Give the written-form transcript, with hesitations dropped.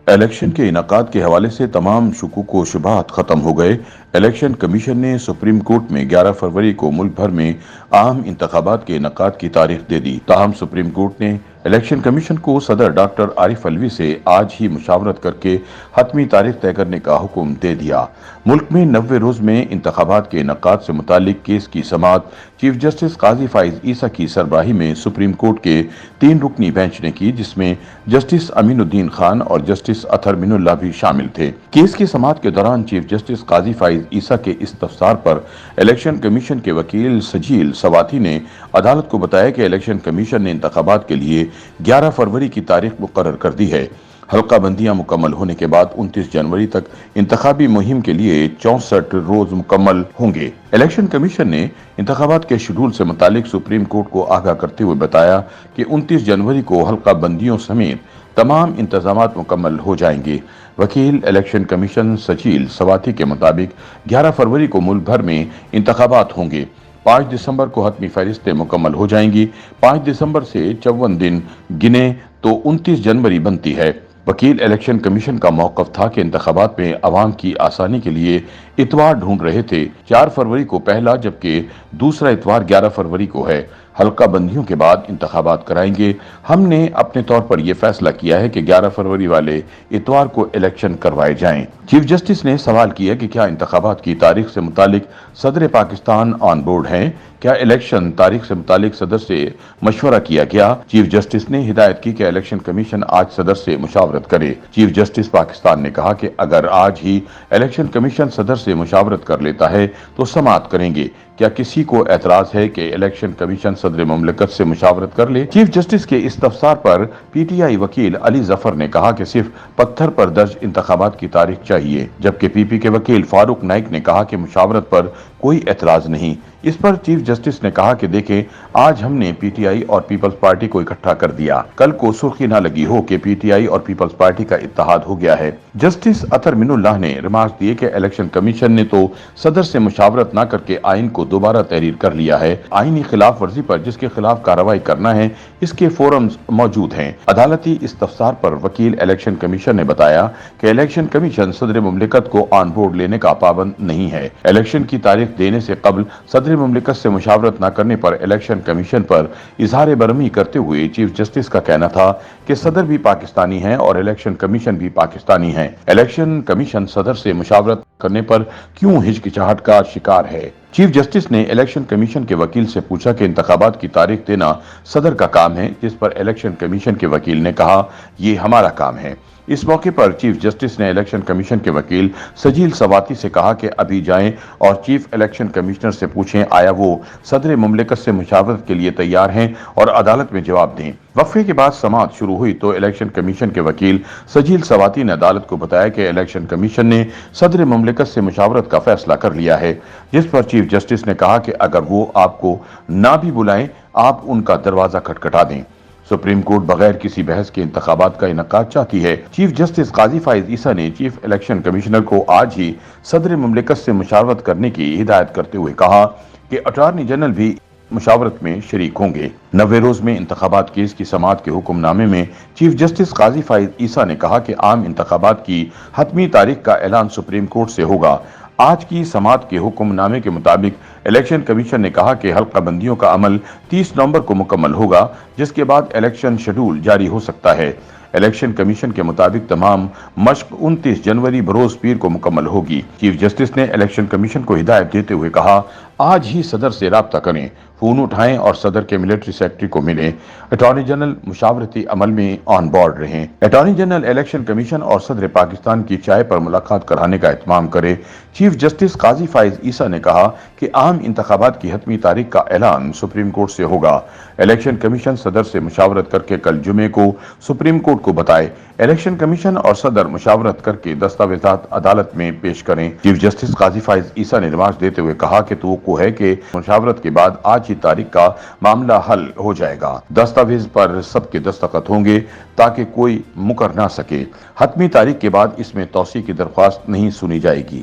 Election کے انعقاد کے حوالے سے تمام شکوک و شبہات ختم ہو گئے۔ الیکشن کمیشن نے سپریم کورٹ میں 11 فروری کو ملک بھر میں عام انتخابات کے انعقاد کی تاریخ دے دی۔ تاہم سپریم کورٹ نے الیکشن کمیشن کو صدر ڈاکٹر عارف علوی سے آج ہی مشاورت کر کے حتمی تاریخ طے کرنے کا حکم دے دیا۔ ملک میں 90 روز میں انتخابات کے انعقاد سے متعلق کیس کی سماعت چیف جسٹس قاضی فائز عیسیٰ کی سربراہی میں سپریم کورٹ کے 3 رکنی بینچ نے کی، جس میں جسٹس امین الدین خان اور جسٹس اطہر من اللہ بھی شامل تھے۔ کیس کی سماعت کے دوران چیف جسٹس قاضی فائز عیسیٰ کے استفسار پر الیکشن کمیشن کے وکیل سجیل سواتی نے عدالت کو بتایا کہ الیکشن کمیشن نے انتخابات کے لیے 11 فروری کی تاریخ مقرر کر دی ہے۔ حلقہ بندیاں مکمل ہونے کے بعد 29 جنوری تک انتخابی مہم کے لیے 64 روز مکمل ہوں گے۔ الیکشن کمیشن نے انتخابات کے شیڈول سے متعلق سپریم کورٹ کو آگاہ کرتے ہوئے بتایا کہ 29 جنوری کو حلقہ بندیوں سمیت تمام انتظامات مکمل ہو جائیں گے۔ وکیل الیکشن کمیشن سجیل سواتی کے مطابق 11 فروری کو ملک بھر میں انتخابات ہوں گے۔ 5 دسمبر کو حتمی فہرستیں مکمل ہو جائیں گی۔ 5 دسمبر سے 54 دن گنے تو 29 جنوری بنتی ہے۔ وکیل الیکشن کمیشن کا موقف تھا کہ انتخابات میں عوام کی آسانی کے لیے اتوار ڈھونڈ رہے تھے۔ 4 فروری کو پہلا جبکہ دوسرا اتوار 11 فروری کو ہے۔ حلقہ بندیوں کے بعد انتخابات کرائیں گے۔ ہم نے اپنے طور پر یہ فیصلہ کیا ہے کہ 11 فروری والے اتوار کو الیکشن کروائے جائیں۔ چیف جسٹس نے سوال کیا کہ کیا انتخابات کی تاریخ سے متعلق صدر پاکستان آن بورڈ ہیں؟ کیا الیکشن تاریخ سے متعلق صدر سے مشورہ کیا گیا؟ چیف جسٹس نے ہدایت کی کہ الیکشن کمیشن آج صدر سے مشاورت کرے۔ چیف جسٹس پاکستان نے کہا کہ اگر آج ہی الیکشن کمیشن صدر سے مشاورت کر لیتا ہے تو سماعت کریں گے۔ کیا کسی کو اعتراض ہے کہ الیکشن کمیشن صدر مملکت سے مشاورت کر لے؟ چیف جسٹس کے استفسار پر پی ٹی آئی وکیل علی ظفر نے کہا کہ صرف پتھر پر درج انتخابات کی تاریخ چاہیے، جبکہ پی پی کے وکیل فاروق نائک نے کہا کہ مشاورت پر کوئی اعتراض نہیں۔ اس پر چیف جسٹس نے کہا کہ دیکھیں، آج ہم نے پی ٹی آئی اور پیپلز پارٹی کو اکٹھا کر دیا، کل کو سرخی نہ لگی ہو کہ پی ٹی آئی اور پیپلز پارٹی کا اتحاد ہو گیا ہے۔ جسٹس اطہر من اللہ نے ریمارک دیے کہ الیکشن کمیشن نے تو صدر سے مشاورت نہ کر کے آئین کو دوبارہ تحریر کر لیا ہے۔ آئینی خلاف ورزی پر جس کے خلاف کارروائی کرنا ہے، اس کے فورمز موجود ہیں۔ عدالتی استفسار پر وکیل الیکشن کمیشن نے بتایا کہ الیکشن کمیشن صدر مملکت کو آن بورڈ لینے کا پابند نہیں ہے۔ الیکشن کی تاریخ دینے سے قبل صدر مملکت سے مشاورت نہ کرنے پر الیکشن کمیشن پر اظہار برہمی کرتے ہوئے چیف جسٹس کا کہنا تھا کہ صدر بھی پاکستانی ہیں اور الیکشن کمیشن بھی پاکستانی ہے۔ الیکشن کمیشن صدر سے مشاورت کرنے پر کیوں ہچکچاہٹ کا شکار ہے؟ چیف جسٹس نے الیکشن کمیشن کے وکیل سے پوچھا کہ انتخابات کی تاریخ دینا صدر کا کام ہے، جس پر الیکشن کمیشن کے وکیل نے کہا یہ ہمارا کام ہے۔ اس موقع پر چیف جسٹس نے الیکشن کمیشن کے وکیل سجیل سواتی سے کہا کہ ابھی جائیں اور چیف الیکشن کمشنر سے پوچھیں آیا وہ صدر مملکت سے مشاورت کے لیے تیار ہیں اور عدالت میں جواب دیں۔ وقفے کے بعد سماعت شروع ہوئی تو الیکشن کمیشن کے وکیل سجیل سواتی نے عدالت کو بتایا کہ الیکشن کمیشن نے صدر مملکت سے مشاورت کا فیصلہ کر لیا ہے، جس پر چیف جسٹس نے کہا کہ اگر وہ آپ کو نہ بھی بلائیں، آپ ان کا دروازہ کھٹکھٹا دیں۔ سپریم کورٹ بغیر کسی بحث کے انتخابات کا انعقاد چاہتی ہے۔ چیف جسٹس قاضی فائز عیسیٰ نے چیف الیکشن کمشنر کو آج ہی صدر مملکت سے مشاورت کرنے کی ہدایت کرتے ہوئے کہا کہ اٹارنی جنرل بھی مشاورت میں شریک ہوں گے۔ 90 روز میں انتخابات کیس کی سماعت کے حکم نامے میں چیف جسٹس قاضی فائز عیسیٰ نے کہا کہ عام انتخابات کی حتمی تاریخ کا اعلان سپریم کورٹ سے ہوگا۔ آج کی سماعت کے حکم نامے کے مطابق الیکشن کمیشن نے کہا کہ حلقہ بندیوں کا عمل 30 نومبر کو مکمل ہوگا، جس کے بعد الیکشن شیڈول جاری ہو سکتا ہے۔ الیکشن کمیشن کے مطابق تمام مشق 29 جنوری بروز پیر کو مکمل ہوگی۔ چیف جسٹس نے الیکشن کمیشن کو ہدایت دیتے ہوئے کہا آج ہی صدر سے رابطہ کریں، فون اٹھائیں اور صدر کے ملٹری سیکرٹری کو ملیں۔ اٹارنی جنرل مشاورتی عمل میں آن بورڈ رہیں۔ اٹارنی جنرل الیکشن کمیشن اور صدر پاکستان کی چائے پر ملاقات کرانے کا اہتمام کرے۔ چیف جسٹس قاضی فائز عیسیٰ نے کہا کہ عام انتخابات کی حتمی تاریخ کا اعلان سپریم کورٹ سے ہوگا۔ الیکشن کمیشن صدر سے مشاورت کر کے کل جمعے کو سپریم کورٹ کو بتائے۔ الیکشن کمیشن اور صدر مشاورت کر کے دستاویزات عدالت میں پیش کریں۔ چیف جسٹس قاضی فائز عیسیٰ نے ریمارک دیتے ہوئے کہا کہ توقع ہے کہ مشاورت کے بعد آج ہی تاریخ کا معاملہ حل ہو جائے گا۔ دستاویز پر سب کے دستخط ہوں گے تاکہ کوئی مکر نہ سکے۔ حتمی تاریخ کے بعد اس میں توسیع کی درخواست نہیں سنی جائے گی۔